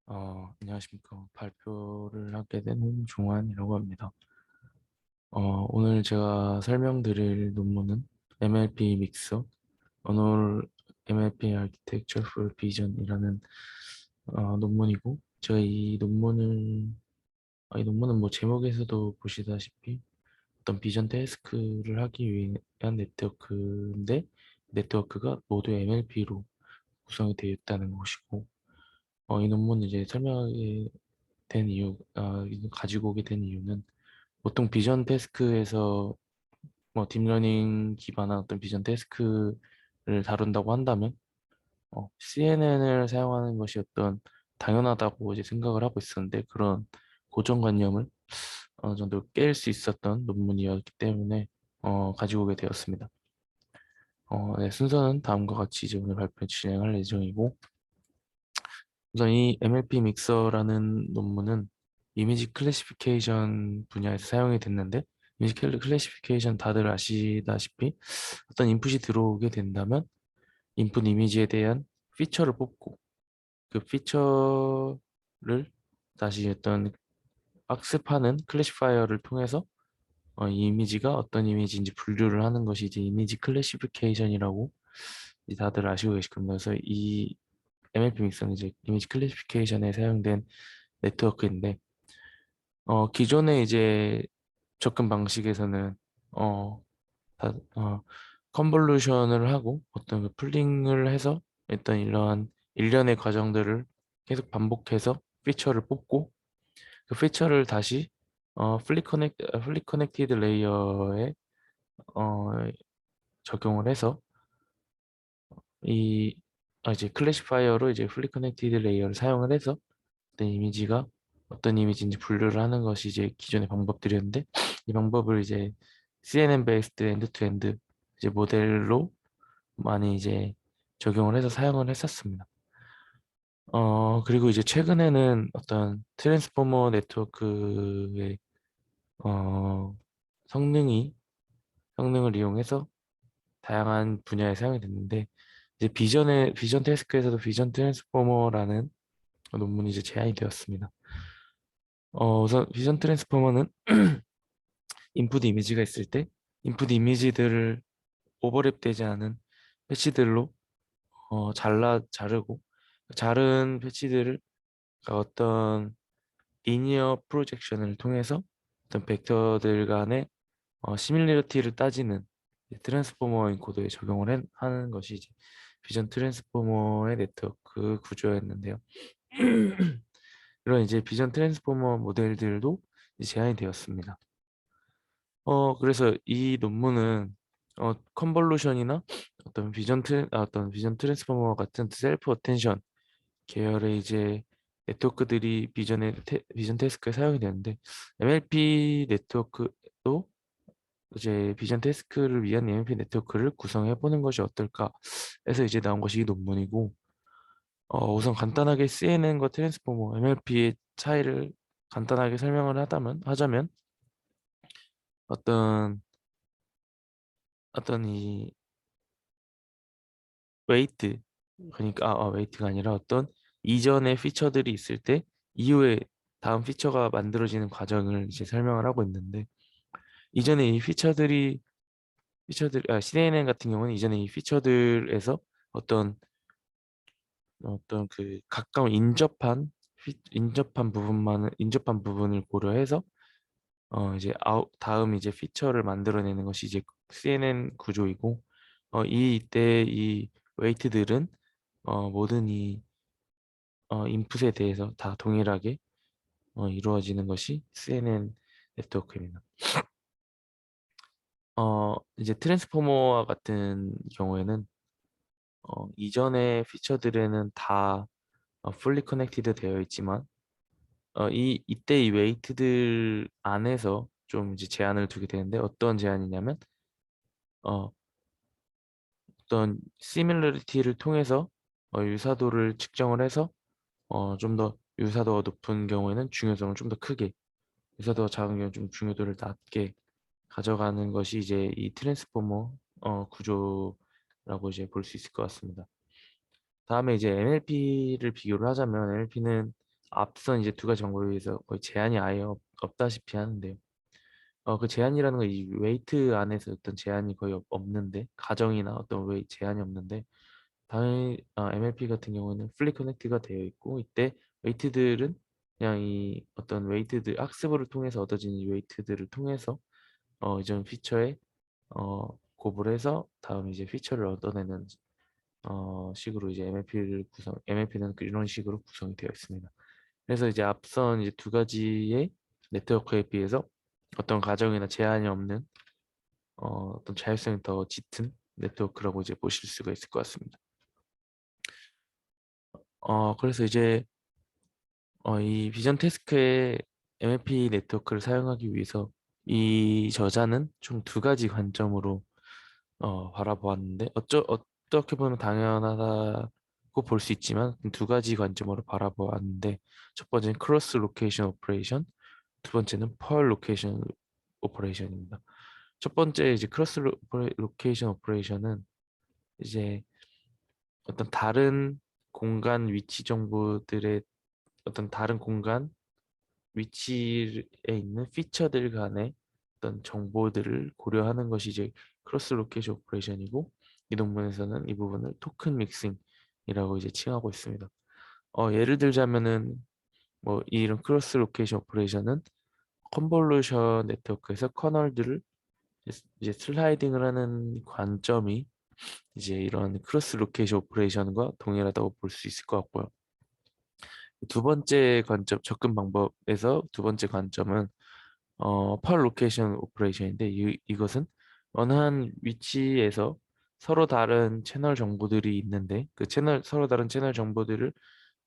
안녕하십니까. 발표를 하게 된 홍종환이라고 합니다. 오늘 제가 설명드릴 논문은 MLP 믹서, 언어 MLP Architecture for Vision이라는 논문이고, 제가 이 논문은 뭐 제목에서도 보시다시피 어떤 비전 태스크를 하기 위한 네트워크인데, 네트워크가 모두 MLP로 구성이 되어 있다는 것이고, 이 논문 이제 설명하게 된 이거 가지고 오게 된 이유는 보통 비전 태스크에서 뭐 딥러닝 기반한 어떤 비전 태스크를 다룬다고 한다면 CNN을 사용하는 것이 어떤 당연하다고 이제 생각을 하고 있었는데 그런 고정관념을 어느 정도 깰 수 있었던 논문이었기 때문에 가지고 오게 되었습니다. 네, 순서는 다음과 같이 이제 오늘 발표 진행할 예정이고 우선 이 MLP 믹서라는 논문은 이미지 클래시피케이션 분야에서 사용이 됐는데 이미지 클래시피케이션 다들 아시다시피 어떤 인풋이 들어오게 된다면 인풋 이미지에 대한 피처를 뽑고 그 피처를 다시 어떤 학습하는 클래시파이어를 통해서 이 이미지가 어떤 이미지인지 분류를 하는 것이 이제 이미지 클래시피케이션이라고 이제 다들 아시고 계실 겁니다. 그래서 이 MLP 믹서는 이제 이미지 클래시피케이션에 사용된 네트워크인데 기존의 이제 접근 방식에서는 어, 컨볼루션을 하고 어떤 그 풀링을 해서 일단 이러한 일련의 과정들을 계속 반복해서 피처를 뽑고 그 피처를 다시 플리 커넥티드 레이어에 어, 적용을 해서 이 이제 클래시파이어로 이제 플리 커넥티드 레이어를 사용을 해서 어떤 이미지가 어떤 이미지인지 분류를 하는 것이 이제 기존의 방법들이었는데 이 방법을 이제 CNN 베이스드 엔드 투 엔드 이제 모델로 많이 이제 적용을 해서 사용을 했었습니다. 그리고 이제 최근에는 어떤 트랜스포머 네트워크의 어, 성능이 성능을 이용해서 다양한 분야에 사용이 됐는데 이제 비전 태스크에서도 비전 트랜스포머라는 논문이 이제 제안이 되었습니다. 우선 비전 트랜스포머는 인풋 이미지가 있을 때 인풋 이미지들을 오버랩되지 않은 패치들로 자르고 자른 패치들을 어떤 리니어 프로젝션을 통해서 어떤 벡터들 간의 시밀리티를 따지는 트랜스포머 인코더에 하는 것이 이제 비전 트랜스포머의 네트워크 구조였는데요. 이런 이제 비전 트랜스포머 모델들도 이제 제한이 되었습니다. 그래서 이 논문은 컨볼루션이나 어떤 비전 트랜스포머 같은 셀프 어텐션 계열의 이제 네트워크들이 비전 태스크에 사용이 되는데 MLP 네트워크도 이제 비전 태스크를 위한 MLP 네트워크를 구성해 보는 것이 어떨까 해서 이제 나온 것이 이 논문이고 우선 간단하게 CNN과 트랜스포머 MLP의 차이를 간단하게 설명을 하자면 어떤 이 웨이트 그러니까 웨이트가 아니라 어떤 이전의 피처들이 있을 때 이후에 다음 피처가 만들어지는 과정을 이제 설명을 하고 있는데 이전에 이 CNN 같은 경우는 이전에 이 피처들에서 어떤 그 가까운 인접한 부분을 고려해서 이제 다음 이제 피처를 만들어내는 것이 이제 CNN 구조이고 이때 이 웨이트들은 모든 이 인풋에 대해서 다 동일하게 이루어지는 것이 CNN 네트워크입니다. 이제 트랜스포머와 같은 경우에는 이전의 피처들에는 다 fully connected 되어 있지만 이때 이 웨이트들 안에서 좀 이제 제한을 두게 되는데 어떤 제한이냐면 어, 어떤 시밀러리티를 통해서 유사도를 측정을 해서 좀 더 유사도가 높은 경우에는 중요성을 좀 더 크게 유사도가 작은 경우는 좀 중요도를 낮게 가져가는 것이 이제 이 트랜스포머 구조라고 이제 볼 수 있을 것 같습니다. 다음에 이제 NLP를 비교를 하자면 NLP는 앞선 이제 두 가지 방법에 비해서 거의 제한이 아예 없다시피 하는데요. 그 제한이라는 건 이 웨이트 안에서 어떤 제한이 거의 없는데, 가정이나 어떤 제한이 없는데, 당연히 MLP 같은 경우는 풀리 커넥트가 되어 있고, 이때 웨이트들은 그냥 이 어떤 웨이트들 학습을 통해서 얻어진 이 웨이트들을 통해서 이전 피처에 곱을 해서 다음 이제 피처를 얻어내는 식으로 이제 MLP는 이런 식으로 구성이 되어 있습니다. 그래서 이제 앞선 이제 두 가지의 네트워크에 비해서 어떤 가정이나 제한이 없는 어떤 자율성이 더 짙은 네트워크라고 이제 보실 수가 있을 것 같습니다. 그래서 이제 이 비전 태스크의 MLP 네트워크를 사용하기 위해서 이 저자는 총 두 가지 관점으로 바라보았는데, 어떻게 보면 당연하다고 볼 수 있지만 두 가지 관점으로 바라보았는데, 첫 번째는 크로스 로케이션 오퍼레이션, 두 번째는 펄 로케이션 오퍼레이션입니다. 첫 번째 이제 크로스 로케이션 오퍼레이션은 이제 어떤 다른 공간 위치 정보들의 어떤 다른 공간 위치에 있는 피처들 간의 어떤 정보들을 고려하는 것이 이제 크로스 로케이션 오퍼레이션이고, 이 논문에서는 이 부분을 토큰 믹싱이라고 이제 칭하고 있습니다. 예를 들자면은 뭐 이런 크로스 로케이션 오퍼레이션은 컨볼루션 네트워크에서 커널들을 이제 슬라이딩을 하는 관점이 이제 이런 크로스 로케이션 오퍼레이션과 동일하다고 볼 수 있을 것 같고요. 두 번째 관점, 접근 방법에서 두 번째 관점은 펄 로케이션 오퍼레이션인데, 이것은 어느 한 위치에서 서로 다른 채널 정보들이 있는데, 그 서로 다른 채널 정보들을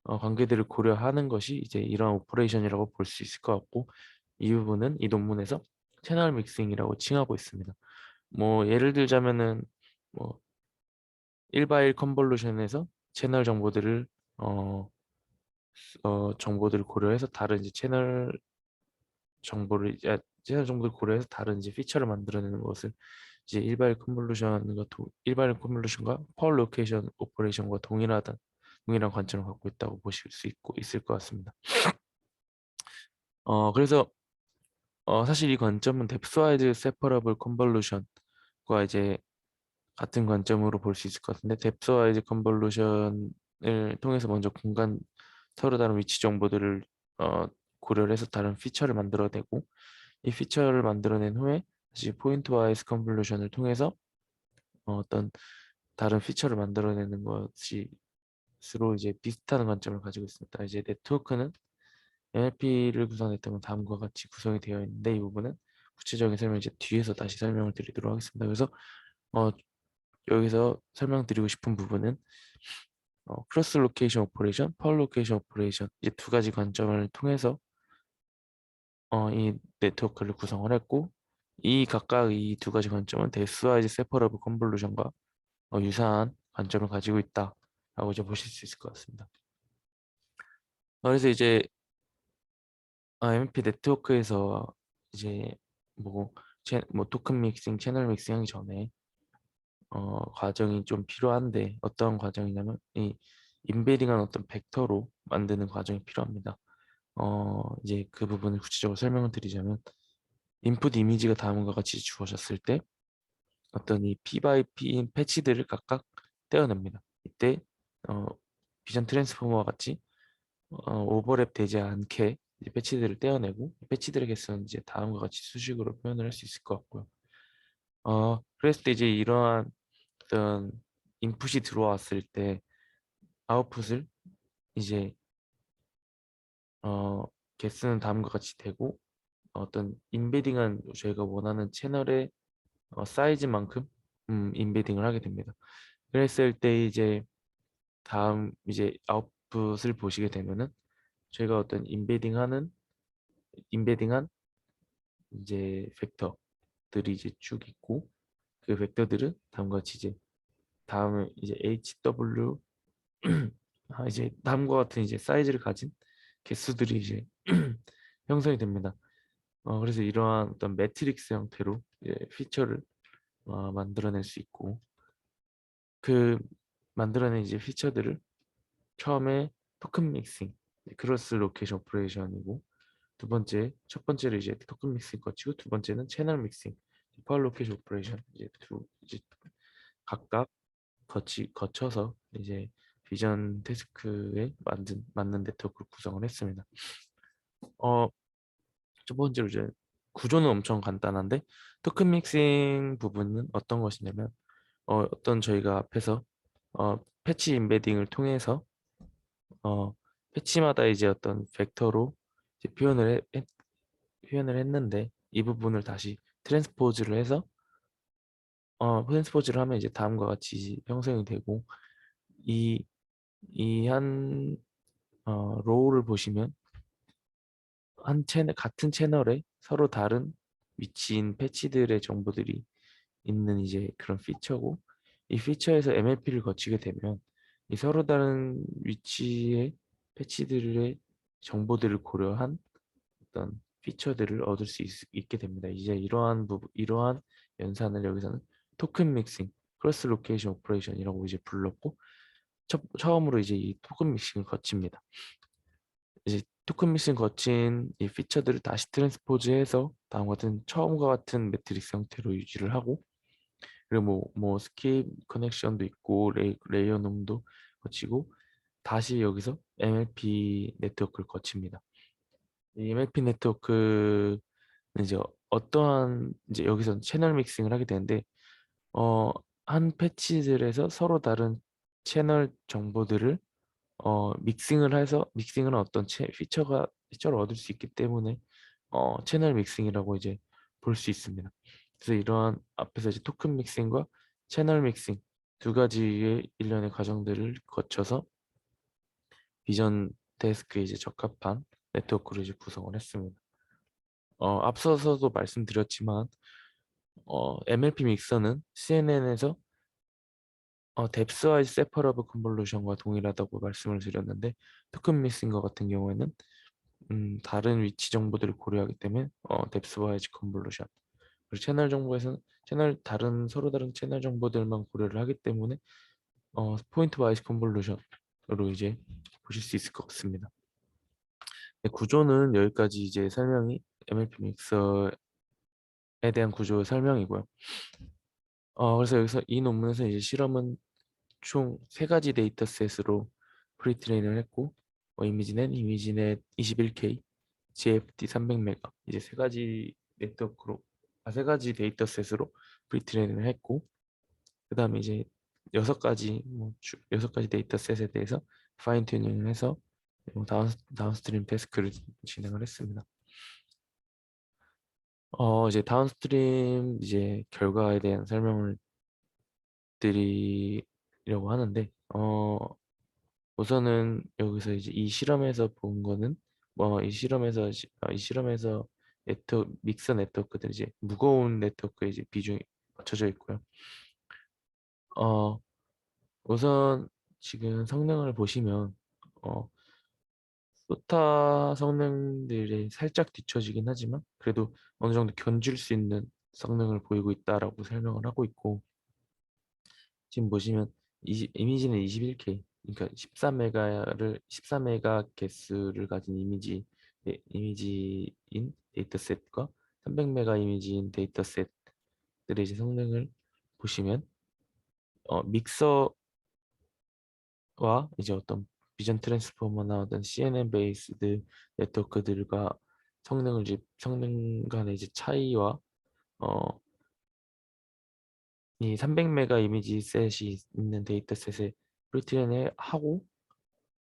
관계들을 고려하는 것이 이제 이런 오퍼레이션이라고 볼 수 있을 것 같고, 이 부분은 이 논문에서 채널 믹싱이라고 칭하고 있습니다. 뭐 예를 들자면은 뭐 1바일 컨볼루션에서 채널 정보들을 어, 정보들을 고려해서 다른 이제 채널 정보를 고려해서 다른 이제 피처를 만들어내는 것을 이제 일바일 컨볼루션과 파워 로케이션 오퍼레이션과 동일한 관점을 갖고 있다고 보실 수 있을 것 같습니다. 그래서 사실 이 관점은 뎁스와이즈 세퍼러블 컨볼루션과 이제 같은 관점으로 볼 수 있을 것 같은데, 뎁스와이즈 컨볼루션을 통해서 먼저 서로 다른 위치 정보들을 어, 고려를 해서 다른 피처를 만들어내고, 이 피처를 만들어낸 후에 다시 포인트와이즈 컨볼루션을 통해서 어떤 다른 피처를 만들어내는 것이 서로 이제 비슷한 관점을 가지고 있습니다. 이제 네트워크는 NLP를 구성했다면 다음과 같이 구성이 되어 있는데, 이 부분은 구체적인 설명 이제 뒤에서 다시 설명을 드리도록 하겠습니다. 그래서 어, 여기서 설명드리고 싶은 부분은 크로스 로케이션 오퍼레이션, 펄 로케이션 오퍼레이션, 이제 두 가지 관점을 통해서 이 네트워크를 구성을 했고, 이 각각 이 두 가지 관점은 데스와이즈 세퍼러블 컨볼루션과 유사한 관점을 가지고 있다라고 이제 보실 수 있을 것 같습니다. 그래서 이제 MP 네트워크에서 이제 뭐, 뭐 토큰 믹싱, 채널 믹싱 하기 전에 과정이 좀 필요한데, 어떤 과정이냐면 이 인베딩한 어떤 벡터로 만드는 과정이 필요합니다. 이제 그 부분을 구체적으로 설명을 드리자면, 인풋 이미지가 다음과 같이 주어졌을 때 어떤 이 P by P인 패치들을 각각 떼어냅니다. 이때 어, 비전 트랜스포머와 같이 오버랩 되지 않게 이제 패치들을 떼어내고, 이 패치들의 개수는 이제 다음과 같이 수식으로 표현을 할 수 있을 것 같고요. 그랬을 때 이제 이러한 어떤 인풋이 들어왔을 때 아웃풋을 이제 어, 개수는 다음과 같이 되고, 어떤 인베딩한 저희가 원하는 채널의 사이즈만큼 인베딩을 하게 됩니다. 그랬을 때 이제 다음 이제 아웃풋을 보시게 되면은 저희가 어떤 인베딩한 이제 벡터들이 이제 쭉 있고, 그 벡터들은 다음과 같이 이제 다음에 이제 HW 이제 다음과 같은 이제 사이즈를 가진 개수들이 이제 형성이 됩니다. 그래서 이러한 어떤 매트릭스 형태로 이제 피처를 만들어낼 수 있고, 그 만들어낸 이제 피처들을 처음에 토큰 믹싱, 크로스 로케이션 오퍼레이션이고, 첫 번째를 이제 토큰 믹싱 거치고, 두 번째는 채널 믹싱, 파워 로케이션 오퍼레이션, 이제 각각 거쳐서 이제 비전 태스크에 맞는 네트워크를 구성을 했습니다. 어, 첫 번째로 이제 구조는 엄청 간단한데, 토큰 믹싱 부분은 어떤 것이냐면, 어떤 저희가 앞에서 패치 임베딩을 통해서 패치마다 이제 어떤 벡터로 이제 표현을 했는데, 이 부분을 다시 트랜스포즈를 해서 트랜스포즈를 하면 이제 다음과 같이 형성이 되고, 이 이 한 로우를 보시면 같은 채널에 서로 다른 위치인 패치들의 정보들이 있는 이제 그런 피처고, 이 피처에서 MLP를 거치게 되면 이 서로 다른 위치의 패치들의 정보들을 고려한 어떤 피처들을 얻을 수 있게 됩니다. 이제 이러한 연산을 여기서는 토큰 믹싱, 크로스 로케이션 오퍼레이션이라고 이제 불렀고, 처음으로 이제 이 토큰 믹싱을 거칩니다. 이제 토큰 믹싱 거친 이 피처들을 다시 트랜스포즈해서 다음과 같은 처음과 같은 매트릭스 형태로 유지를 하고, 그리고 뭐 스킵 커넥션도 있고 레이어 놈도 거치고, 다시 여기서 MLP 네트워크를 거칩니다. 이 MLP 네트워크는 이제 이제 여기서 채널 믹싱을 하게 되는데, 어, 한 패치들에서 서로 다른 채널 정보들을 믹싱을 어떤 피처를 얻을 수 있기 때문에 채널 믹싱이라고 이제 볼 수 있습니다. 그래서 이러한 앞에서 이제 토큰 믹싱과 채널 믹싱 두 가지의 일련의 과정들을 거쳐서 비전 데스크에 이제 적합한 네트워크를 이제 구성을 했습니다. 앞서서도 말씀드렸지만 MLP 믹서는 CNN에서 뎁스와이즈 세퍼러블 컨볼루션과 동일하다고 말씀을 드렸는데, 토큰 믹싱과 같은 경우에는 다른 위치 정보들을 고려하기 때문에 뎁스와이즈 컨볼루션, 그리고 채널 정보에서는 서로 다른 채널 정보들만 고려를 하기 때문에 포인트 와이즈 컨볼루션으로 이제 보실 수 있을 것 같습니다. 네, 구조는 여기까지 이제 설명이 MLP 믹서에 대한 구조 설명이고요. 그래서 여기서 이 논문에서 이제 실험은 총 세 가지 데이터셋으로 프리트레인을 했고, 이미지넷 21K, GFT 300메가, 이제 세 가지 데이터셋으로 프리트레인을 했고, 그 다음에 이제 여섯 가지 데이터셋에 대해서 파인 튜닝을 해서 다운스트림 태스크를 진행을 했습니다. 이제 다운스트림 이제 결과에 대한 설명을 드리려고 하는데, 우선은 여기서 이제 이 실험에서 본 거는 이 실험에서 믹서 네트워크들, 이제 무거운 네트워크에 이제 비중이 맞춰져 있고요. 어 우선 지금 성능을 보시면 어 소타 성능들이 살짝 뒤처지긴 하지만 그래도 어느 정도 견줄 수 있는 성능을 보이고 있다라고 설명을 하고 있고, 지금 보시면 이미지는 21K, 그러니까 14메가 개수를 가진 이미지인 데이터셋과 300메가 이미지인 데이터셋들의 이제 성능을 보시면, 믹서와 이제 어떤 비전 트랜스포머나 어떤 CNN 베이스드 네트워크들과 성능 간의 이제 차이와 어, 이 300메가 이미지 셋이 있는 데이터셋에 프리트레인을 하고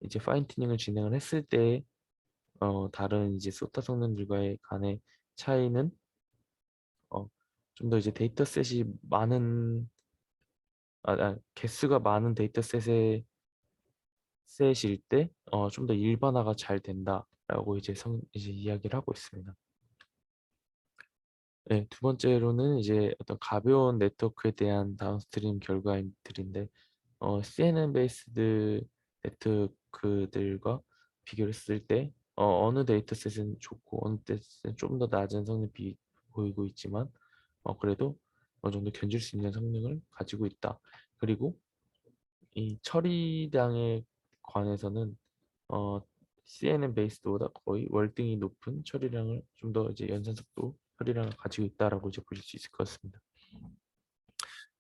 이제 파인 튜닝을 진행을 했을 때 다른 이제 소타 성능들과의 간의 차이는 좀 더 이제 개수가 많은 셋일 때 좀 더 일반화가 잘 된다라고 이제 이야기를 하고 있습니다. 네, 두 번째로는 이제 어떤 가벼운 네트워크에 대한 다운스트림 결과들인데, CNN 베이스드 네트워크들과 비교를 했을 때 어느 데이터셋은 좋고 어느 데이터셋은 좀 더 낮은 성능이 보이고 있지만 그래도 어느 정도 견줄 수 있는 성능을 가지고 있다. 그리고 이 처리량에 관해서는 어, CNN 베이스보다 거의 월등히 높은 처리량을 좀 더 이제 연산속도 처리량을 가지고 있다라고 이제 보실 수 있을 것 같습니다.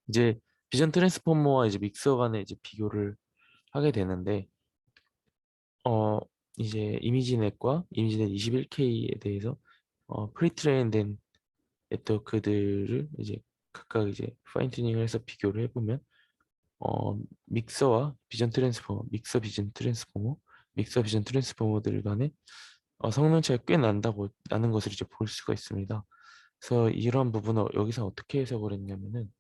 이제 비전 트랜스포머와 이제 믹서 간의 이제 비교를 하게 되는데 어 이제 이미지넷과 이미지넷 21K에 대해서 프리트레인된 네트워크들을 이제 각각 이제 파인 튜닝을 해서 비교를 해보면 믹서와 비전 트랜스포머, 믹서 비전 트랜스포머들 간의 성능 차이가 꽤 나는 것을 이제 볼 수가 있습니다. 그래서 이런 부분을 여기서 어떻게 해석을 했냐면은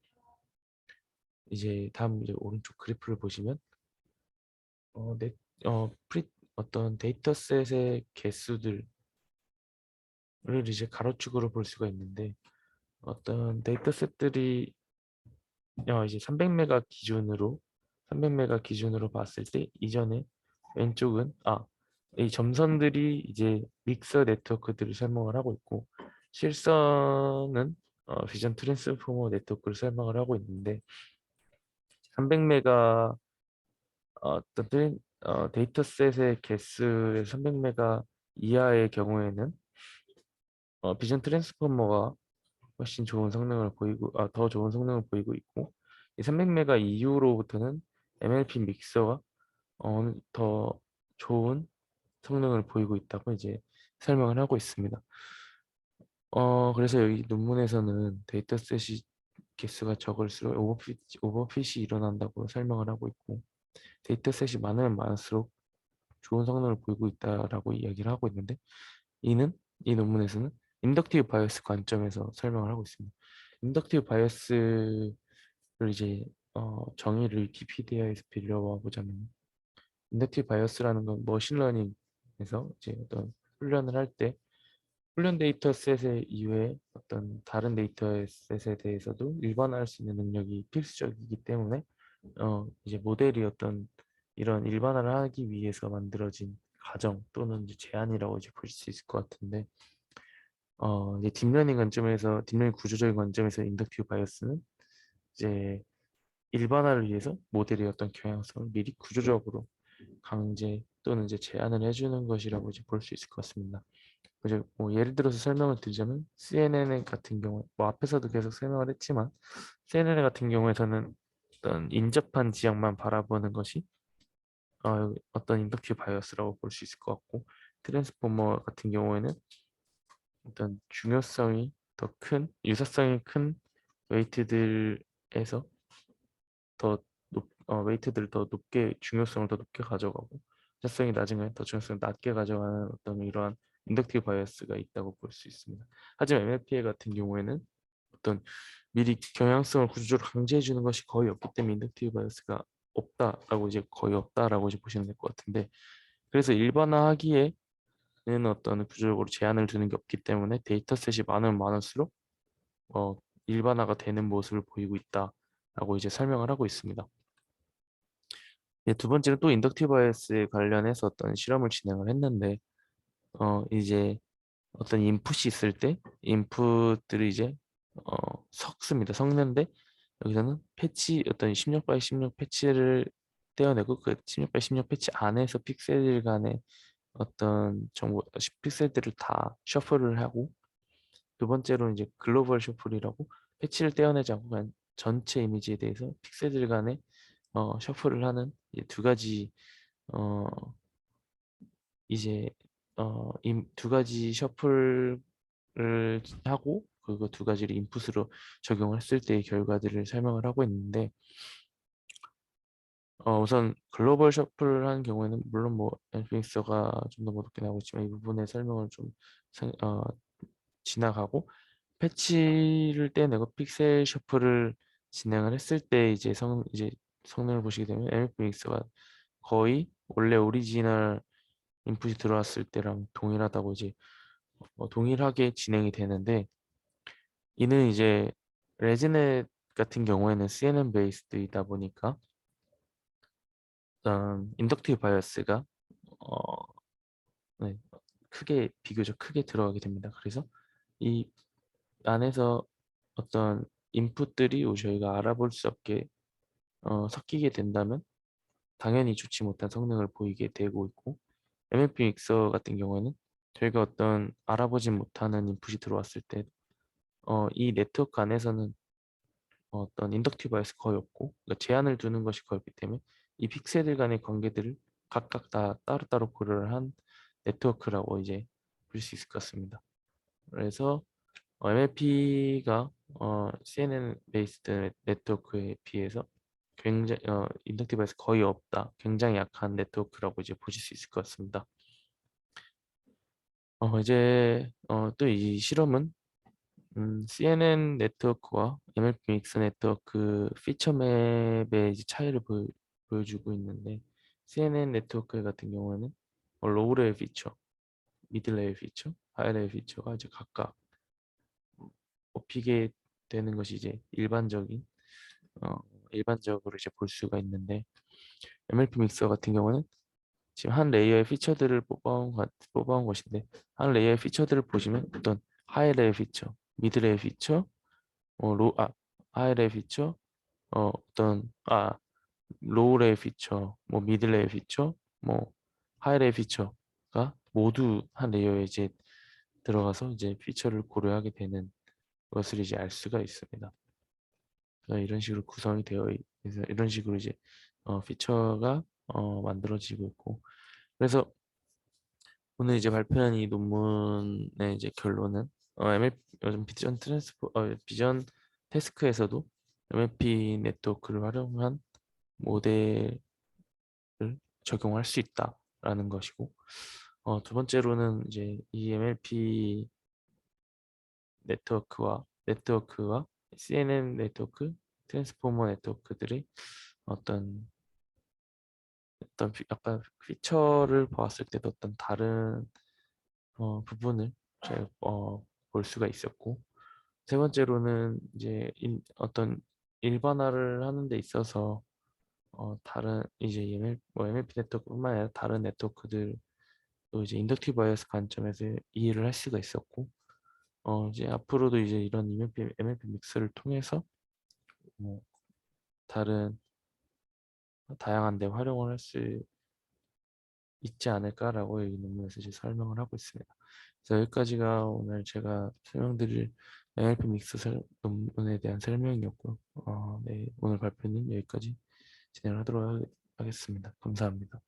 이제 다음 이제 오른쪽 그래프를 보시면 어, 넷, 프리 어떤 데이터셋의 개수들을 이제 가로축으로 볼 수가 있는데 어떤 데이터셋들이 이제 300메가 기준으로 봤을 때 이전에 왼쪽은 이 점선들이 이제 믹서 네트워크들을 설명을 하고 있고 실선은 비전 트랜스포머 네트워크를 설명을 하고 있는데 300메가 데이터셋의 개수의 300메가 이하의 경우에는 비전 트랜스포머가 훨씬 좋은 성능을 보이고 더 좋은 성능을 보이고 있고 이 300메가 이후로부터는 MLP 믹서가 더 좋은 성능을 보이고 있다고 이제 설명을 하고 있습니다. 그래서 여기 논문에서는 데이터셋이 개수가 적을수록 오버핏이 일어난다고 설명을 하고 있고 데이터셋이 많으면 많을수록 좋은 성능을 보이고 있다라고 이야기를 하고 있는데 이 논문에서는 인덕티브 바이어스 관점에서 설명을 하고 있습니다. 인덕티브 바이어스를 이제 정의를 위키피디아에서 빌려와 보자면 인덕티브 바이어스라는 건 머신러닝에서 이제 어떤 훈련을 할 때 훈련 데이터셋의 이외에 어떤 다른 데이터셋에 대해서도 일반화할 수 있는 능력이 필수적이기 때문에 이제 모델이 어떤 이런 일반화를 하기 위해서 만들어진 가정 또는 이제 제안이라고 이제 볼 수 있을 것 같은데 이제 딥러닝 구조적인 관점에서 인덕티브 바이어스는 이제 일반화를 위해서 모델의 어떤 경향성을 미리 구조적으로 강제 또는 이제 제한을 해주는 것이라고 이제 볼 수 있을 것 같습니다. 이제 뭐 예를 들어서 설명을 드리자면 CNN 같은 경우, 뭐 앞에서도 계속 설명을 했지만 CNN 같은 경우에서는 어떤 인접한 지역만 바라보는 것이 어떤 인덕티브 바이어스라고 볼 수 있을 것 같고 트랜스포머 같은 경우에는 어떤 중요성이 더 큰, 유사성이 큰 웨이트들에서 웨이트들을 더 높게 중요성을 더 높게 가져가고 유사성이 낮은 거에 더 중요성을 낮게 가져가는 어떤 이러한 인덕티브 바이어스가 있다고 볼 수 있습니다. 하지만 MLPA 같은 경우에는 어떤 미리 경향성을 구조적으로 강제해 주는 것이 거의 없기 때문에 인덕티브 바이어스가 없다라고 이제 거의 없다라고 이제 보시면 될 것 같은데 그래서 일반화하기에는 어떤 구조적으로 제한을 두는 게 없기 때문에 데이터셋이 많으면 많을수록 어, 일반화가 되는 모습을 보이고 있다라고 이제 설명을 하고 있습니다. 두 번째는 또 인덕티브 바이어스에 관련해서 어떤 실험을 진행을 했는데 이제 어떤 인풋이 있을 때 인풋들이 이제 어, 섞습니다. 여기서는 어떤 16 바이 16 패치를 떼어내고 그 16 바이 16 패치 안에서 픽셀 간의 어떤 픽셀들을 다 셔플을 하고 두 번째로는 이제 글로벌 셔플이라고 패치를 떼어내지 않고 그냥 전체 이미지에 대해서 픽셀들 간의 셔플을 하는 두 가지 어, 이제 두 가지 셔플을 하고 그거 두 가지를 인풋으로 적용을 했을 때의 결과들을 설명을 하고 있는데 우선 글로벌 셔플을 하는 경우에는 물론 뭐 엔피닉스가 좀 더 높게 나오고 있지만 이 부분의 설명을 좀 지나가고 패치를 떼내고 픽셀 셔플을 진행을 했을 때 이제 성능을 보시게 되면 엔피닉스가 거의 원래 오리지널 인풋이 들어왔을 때랑 동일하다고 이제 동일하게 진행이 되는데 이는 이제 레지넷 같은 경우에는 CNN 베이스드이다 보니까 인덕티브 바이어스가 어, 네, 비교적 크게 들어가게 됩니다. 그래서 이 안에서 어떤 인풋들이 저희가 알아볼 수 없게 섞이게 된다면 당연히 좋지 못한 성능을 보이게 되고 있고 MLP 믹서 같은 경우에는 저희가 어떤 알아보진 못하는 인풋이 들어왔을 때 이 네트워크 안에서는 어떤 인덕티브 바이어스 거의 없고, 그러니까 제한을 두는 것이 거의 없기 때문에 이 픽셀들 간의 관계들을 각각 다 따로따로 고려를 한 네트워크라고 이제 볼 수 있을 것 같습니다. 그래서 MLP가 CNN 베이스드 네트워크에 비해서 굉장히 인덕티브 바이어스 거의 없다, 굉장히 약한 네트워크라고 이제 보실 수 있을 것 같습니다. 이제 또 이 실험은 CNN 네트워크와 MLP 믹스 네트워크 피처 맵의 이제 차이를 보여주고 있는데, CNN 네트워크 같은 경우에는 로우 레이어 피처, 미드 레이어 피처, 하이 레이어 피처가 이제 각각 뽑히게 되는 것이 이제 어, 일반적으로 이제 볼 수가 있는데, MLP 믹서 같은 경우는 지금 한 레이어의 피처들을 뽑아온 것인데, 한 레이어의 피처들을 보시면 어떤 하이 레이어 피처, 미드 레이어 피처, 어, 로, 아, 하이 레이어 피처, 어떤 로우 레이어 피처, 뭐 미드 레이어 피처, 뭐 하이 레이어 피처가 모두 한 레이어에 이제 들어가서 이제 피처를 고려하게 되는 것을 이제 알 수가 있습니다. 그래서 이런 식으로 구성이 그래서 이런 식으로 이제 피처가 만들어지고 있고, 그래서 오늘 이제 발표한 이 논문의 이제 결론은 요즘 비전 태스크에서도 MLP 네트워크를 활용한 모델을 적용할 수 있다라는 것이고, 두 번째로는 이제 이 MLP 네트워크와 CNN 네트워크, 트랜스포머 네트워크들이 어떤 약간 피처를 보았을 때도 어떤 다른 부분을 제가 볼 수가 있었고, 세 번째로는 이제 어떤 일반화를 하는 데 있어서 다른 이제 MLP 네트워크뿐만 아니라 다른 네트워크들도 이제 인덕티브 바이어스 관점에서 이해를 할 수가 있었고, 이제 앞으로도 이제 이런 MLP 믹스를 통해서 뭐 다른 다양한 데 활용을 할 수 있지 않을까라고 이 논문에서 이제 설명을 하고 있습니다. 그래서 여기까지가 오늘 제가 설명드릴 MLP 믹스 논문에 대한 설명이었고요. 네, 오늘 발표는 여기까지 진행하도록 하겠습니다. 감사합니다.